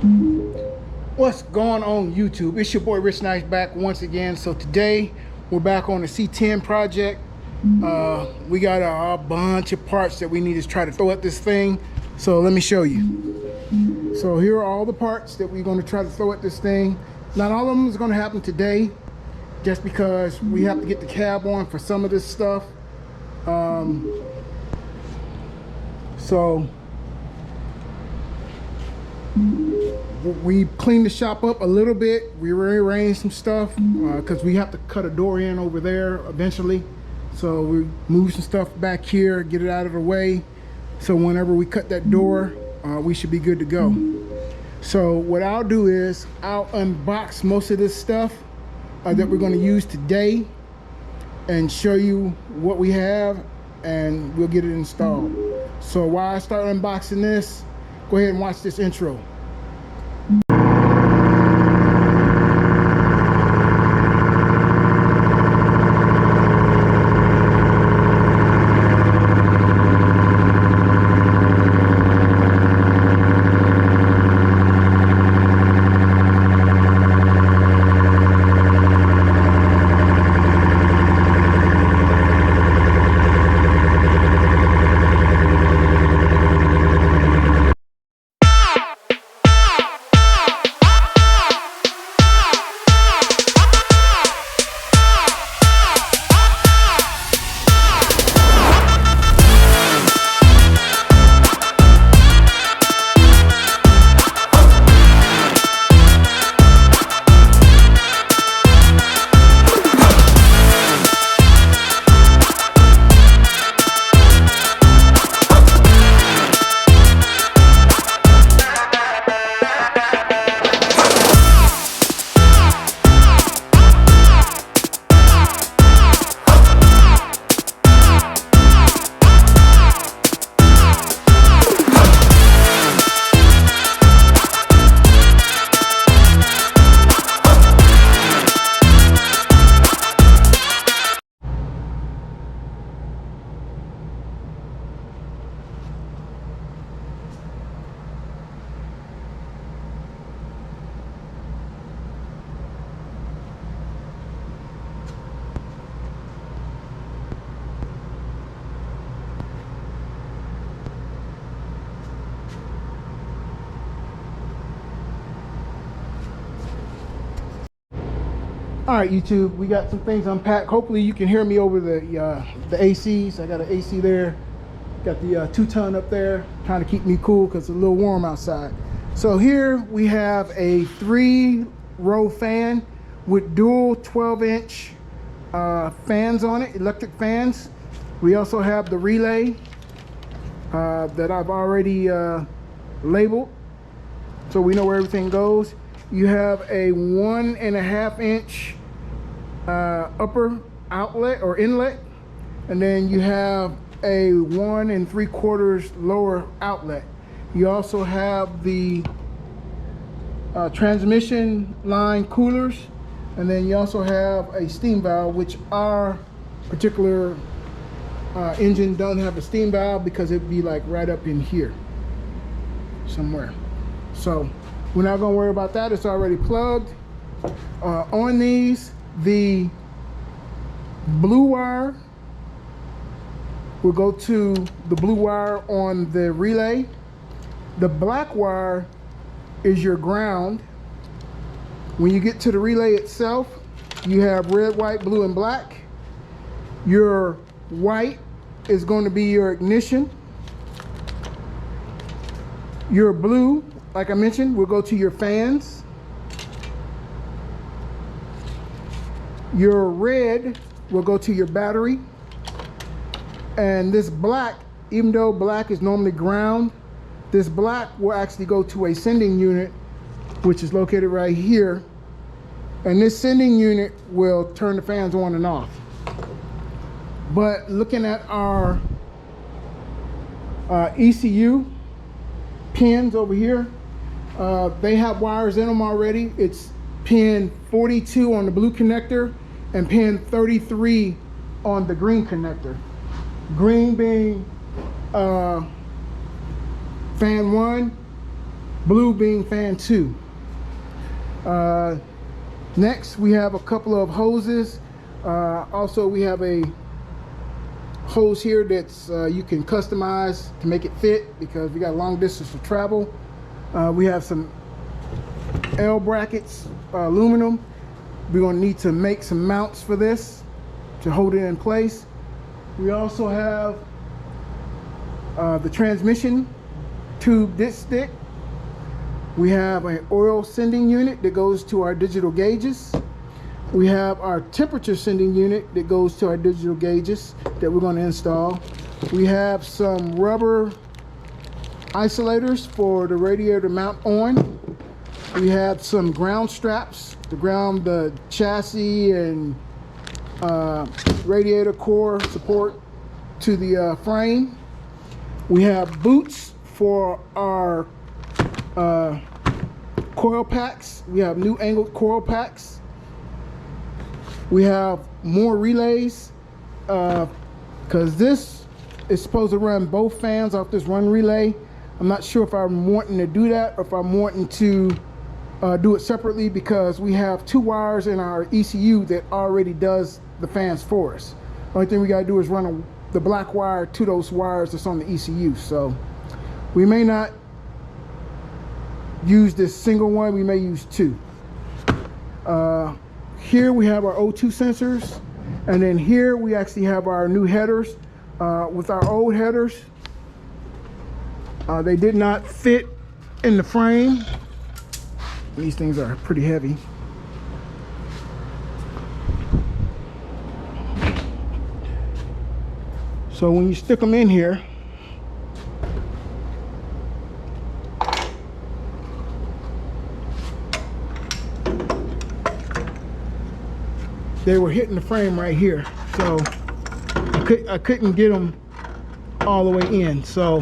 What's going on YouTube? It's your boy Rich Nice back once again. So today we're back on the C-10 project. We got a bunch of parts that we need to try to throw at this thing. So let me show you. So here are all the parts that we're going to try to throw at this thing. Not all of them is going to happen today, just because we have to get the cab on for some of this stuff. So we cleaned the shop up a little bit. We rearranged some stuff because we have to cut a door in over there eventually. So we moved some stuff back here, get it out of the way. So whenever we cut that door, we should be good to go. So what I'll do is I'll unbox most of this stuff that we're going to use today and show you what we have, and we'll get it installed. So while I start unboxing this, go ahead and watch this intro. All right, YouTube, we got some things unpacked. Hopefully you can hear me over the ACs. I got an AC there. Got the 2-ton up there, trying to keep me cool because it's a little warm outside. So here we have a 3-row fan with dual 12-inch fans on it, electric fans. We also have the relay that I've already labeled, so we know where everything goes. You have a 1.5-inch upper outlet or inlet, and then you have a 1 3/4 lower outlet. You also have the transmission line coolers, and then you also have a steam valve, which our particular engine doesn't have a steam valve because it'd be like right up in here somewhere. So we're not going to worry about that. It's already plugged. On these, the blue wire will go to the blue wire on the relay. The black wire is your ground. When you get to the relay itself, you have red, white, blue, and black. Your white is going to be your ignition. Your blue, like I mentioned, will go to your fans. Your red will go to your battery. And this black, even though black is normally ground, this black will actually go to a sending unit, which is located right here. And this sending unit will turn the fans on and off. But looking at our ECU pins over here, they have wires in them already. It's pin 42 on the blue connector and pin 33 on the green connector. Green being fan 1, blue being fan 2. Next, we have a couple of hoses. Also, we have a hose here that's you can customize to make it fit because we got long distance to travel. We have some L brackets, aluminum. We're going to need to make some mounts for this to hold it in place. We also have the transmission tube dipstick. We have an oil sending unit that goes to our digital gauges. We have our temperature sending unit that goes to our digital gauges that we're going to install. We have some rubber isolators for the radiator mount on. We have some ground straps to ground the chassis and radiator core support to the frame. We have boots for our coil packs. We have new angled coil packs. We have more relays because this is supposed to run both fans off this one relay. I'm not sure if I'm wanting to do that or if I'm wanting to do it separately because we have 2 wires in our ECU that already does the fans for us. The only thing we got to do is run the black wire to those wires that's on the ECU. So we may not use this single one, we may use 2. Here we have our O2 sensors, and then here we actually have our new headers. With our old headers, they did not fit in the frame. These things are pretty heavy. So when you stick them in here, they were hitting the frame right here, so I couldn't get them all the way in. So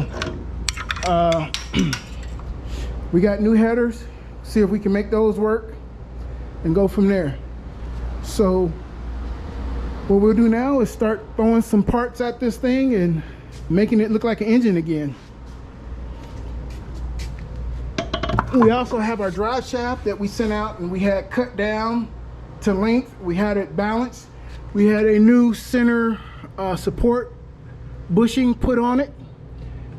we got new headers. See if we can make those work and go from there. So what we'll do now is start throwing some parts at this thing and making it look like an engine again. We also have our drive shaft that we sent out and we had cut down to length. We had it balanced. We had a new center support bushing put on it,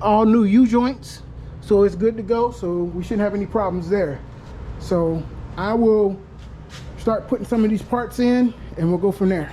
all new U-joints, so it's good to go. So we shouldn't have any problems there. So I will start putting some of these parts in and we'll go from there.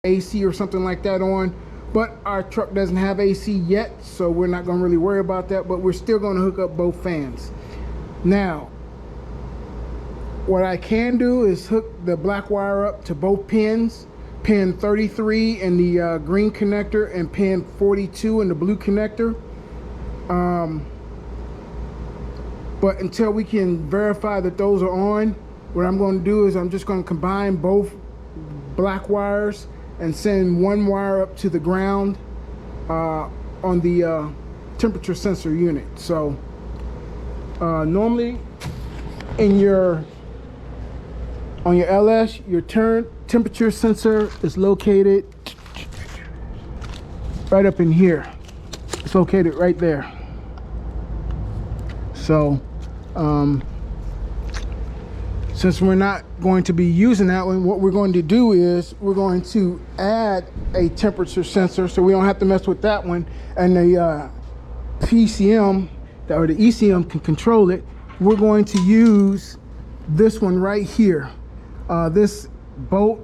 AC or something like that on, but our truck doesn't have AC yet, so we're not going to really worry about that, but we're still going to hook up both fans. Now, what I can do is hook the black wire up to both pins, pin 33 in the green connector and pin 42 in the blue connector. But until we can verify that those are on, what I'm going to do is I'm just going to combine both black wires and send one wire up to the ground on the temperature sensor unit. So normally on your LS, your temperature sensor is located right up in here. It's located right there. So since we're not going to be using that one, what we're going to do is we're going to add a temperature sensor so we don't have to mess with that one, and the PCM or the ECM can control it. We're going to use this one right here. This bolt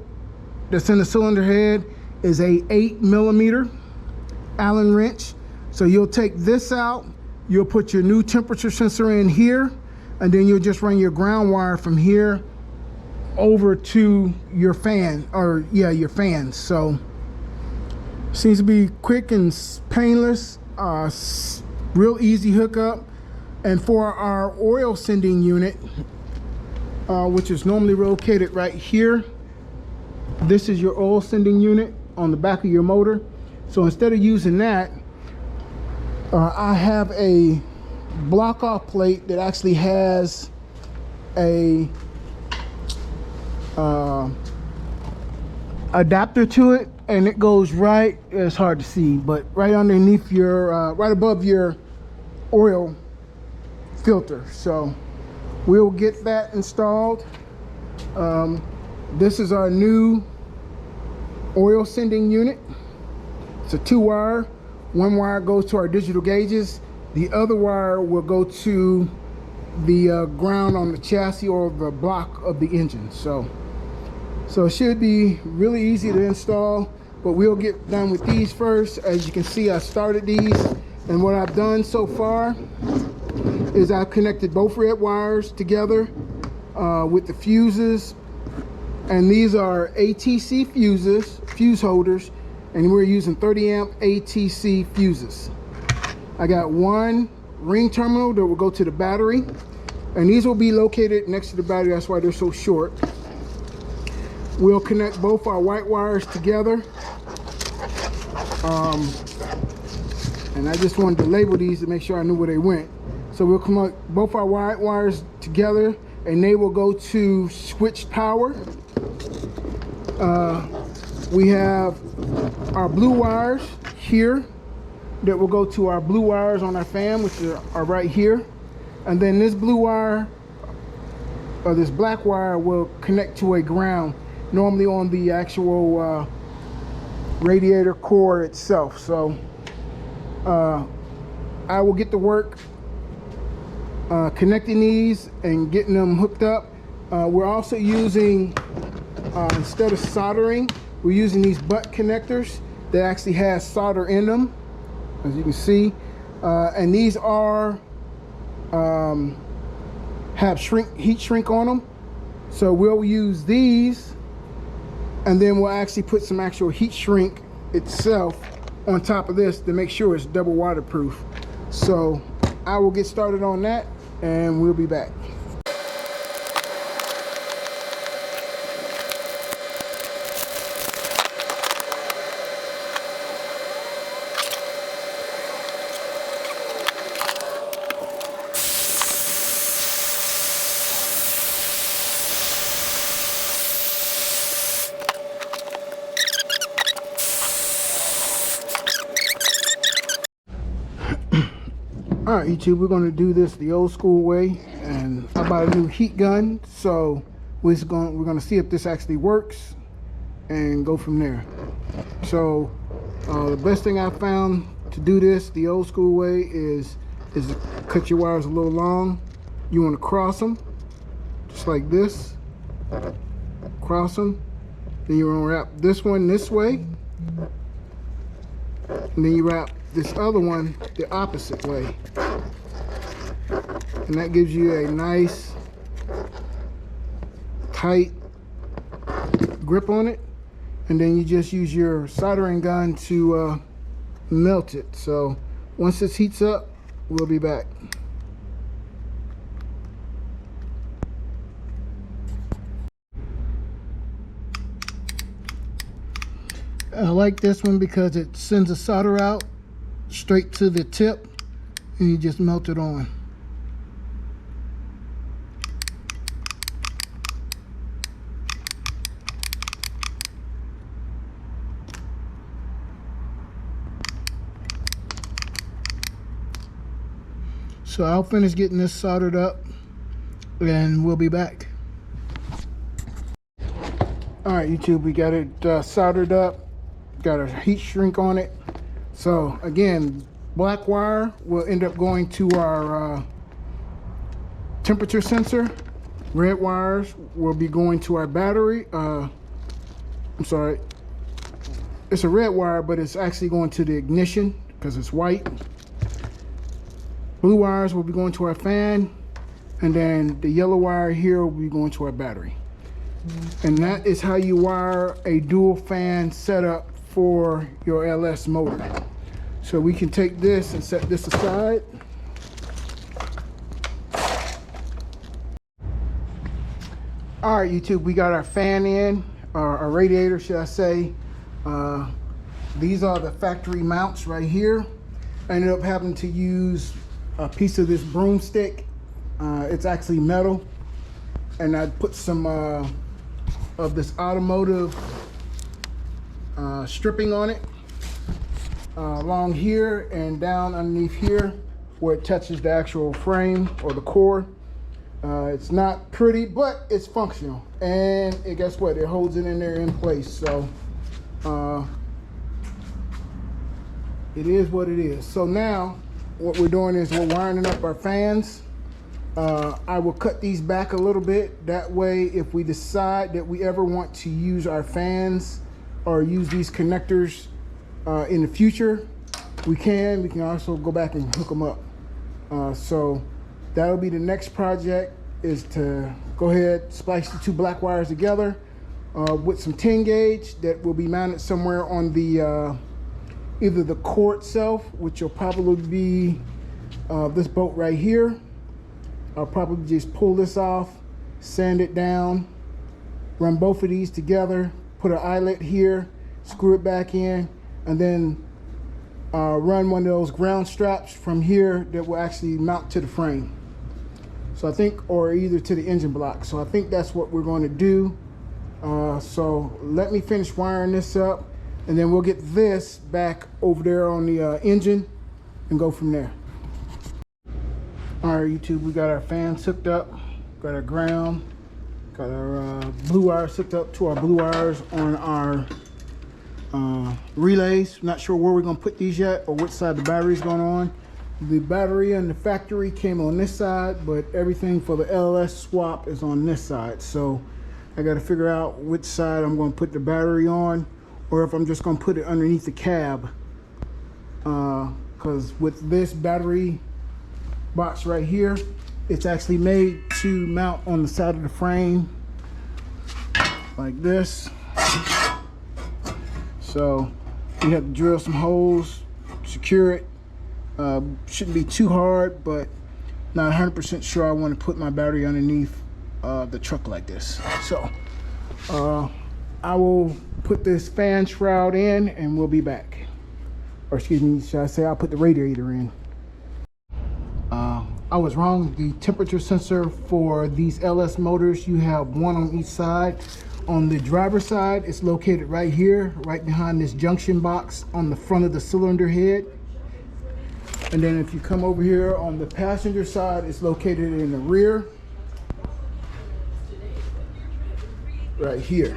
that's in the cylinder head is a 8mm Allen wrench. So you'll take this out, you'll put your new temperature sensor in here, and then you'll just run your ground wire from here over to your fan, or yeah, your fans. So seems to be quick and painless, real easy hookup. And for our oil sending unit, which is normally located right here, this is your oil sending unit on the back of your motor. So instead of using that, I have a block off plate that actually has a adapter to it, and it goes right, it's hard to see, but right underneath your right above your oil filter. So we'll get that installed. This is our new oil sending unit. It's a 2-wire. One wire goes to our digital gauges. The other wire will go to the ground on the chassis or the block of the engine. So it should be really easy to install, but we'll get done with these first. As you can see, I started these, and what I've done so far is I've connected both red wires together with the fuses, and these are ATC fuses, fuse holders, and we're using 30 amp ATC fuses. I got one ring terminal that will go to the battery, and these will be located next to the battery. That's why they're so short. We'll connect both our white wires together. And I just wanted to label these to make sure I knew where they went. So we'll connect both our white wires together, and they will go to switched power. We have our blue wires here that will go to our blue wires on our fan, which are right here. And then this blue wire, or this black wire, will connect to a ground, normally on the actual radiator core itself. So I will get to work connecting these and getting them hooked up. We're also using, instead of soldering, we're using these butt connectors that actually has solder in them, as you can see. And these are have heat shrink on them. So we'll use these, and then we'll actually put some actual heat shrink itself on top of this to make sure it's double waterproof. So I will get started on that, and we'll be back. All right, YouTube, we're going to do this the old school way, and I bought a new heat gun, so we're going to see if this actually works and go from there. So the best thing I found to do this the old school way is to cut your wires a little long. You want to cross them just like this, cross them, Then you're gonna wrap this one this way, and then you wrap this other one the opposite way. And that gives you a nice tight grip on it. And then you just use your soldering gun to melt it. So once this heats up, we'll be back. I like this one because it sends the solder out straight to the tip and you just melt it on. So I'll finish getting this soldered up and we'll be back. All right, YouTube, we got it soldered up. Got a heat shrink on it. So again, black wire will end up going to our temperature sensor. Red wires will be going to our battery. I'm sorry, it's a red wire, but it's actually going to the ignition because it's white. Blue wires will be going to our fan, and then the yellow wire here will be going to our battery. And that is how you wire a dual fan setup for your LS motor. So we can take this and set this aside. All right, YouTube, we got our fan in, our radiator, should I say. These are the factory mounts right here. I ended up having to use a piece of this broomstick. It's actually metal. And I put some of this automotive stripping on it along here and down underneath here where it touches the actual frame or the core. It's not pretty, but it's functional, and guess what, it holds it in there in place. So it is what it is. So now what we're doing is we're wiring up our fans. I will cut these back a little bit. That way, if we decide that we ever want to use our fans or use these connectors in the future, we can also go back and hook them up. So that'll be the next project, is to go ahead, splice the two black wires together with some 10 gauge that will be mounted somewhere on the either the core itself, which will probably be this bolt right here. I'll probably just pull this off, sand it down, run both of these together, put an eyelet here, screw it back in, and then run one of those ground straps from here that will actually mount to the frame. So I think, or either to the engine block. So I think that's what we're going to do. So let me finish wiring this up, and then we'll get this back over there on the engine and go from there. All right, YouTube, we got our fans hooked up, got our ground, got our blue wires hooked up to our blue wires on our relays. Not sure where we're gonna put these yet or which side the battery's going on. The battery and the factory came on this side, but everything for the LS swap is on this side. So I gotta figure out which side I'm gonna put the battery on, or if I'm just gonna put it underneath the cab. Because with this battery box right here, it's actually made to mount on the side of the frame like this. So you have to drill some holes, secure it. Shouldn't be too hard, but not 100% sure I want to put my battery underneath the truck like this. So I will put this fan shroud in and we'll be back. Or excuse me, should I say I'll put the radiator in. I was wrong. The temperature sensor for these LS motors, you have one on each side. On the driver's side, it's located right here, right behind this junction box on the front of the cylinder head. And then if you come over here on the passenger side, it's located in the rear, right here.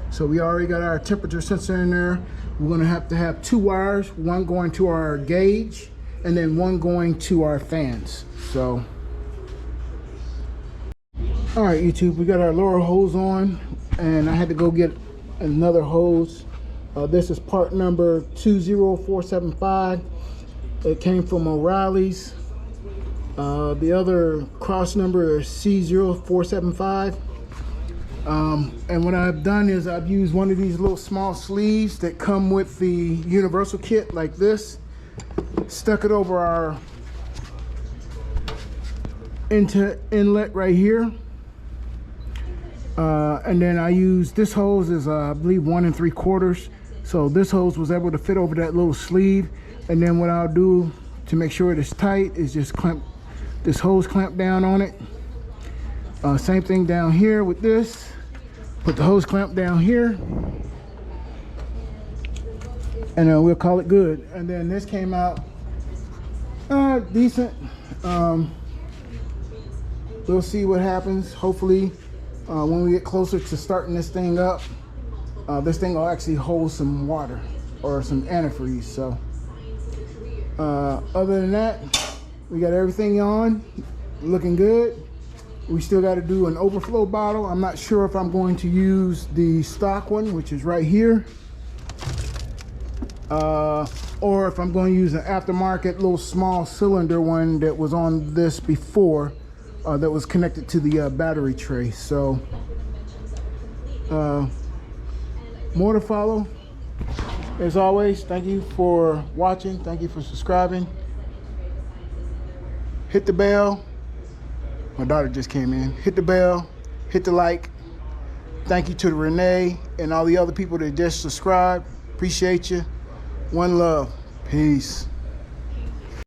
So we already got our temperature sensor in there. We're gonna have to have two wires, one going to our gauge and then one going to our fans. So, all right, YouTube, we got our lower hose on, and I had to go get another hose. This is part number 20475. It came from O'Reilly's. The other cross number is C0475. And what I've done is I've used one of these little small sleeves that come with the universal kit like this, stuck it over our inlet right here, and then I use this hose is I believe 1 3/4, so this hose was able to fit over that little sleeve. And then what I'll do to make sure it is tight is just clamp this hose clamp down on it. Same thing down here with this, put the hose clamp down here, and we'll call it good. And then this came out decent. We'll see what happens. Hopefully when we get closer to starting this thing up, this thing will actually hold some water or some antifreeze. So other than that, we got everything on, looking good. We still got to do an overflow bottle. I'm not sure if I'm going to use the stock one, which is right here, or if I'm going to use an aftermarket little small cylinder one that was on this before, that was connected to the battery tray. So more to follow. As always, thank you for watching. Thank you for subscribing. Hit the bell. My daughter just came in. Hit the bell, hit the like. Thank you to Renee and all the other people that just subscribed. Appreciate you. One love. Peace.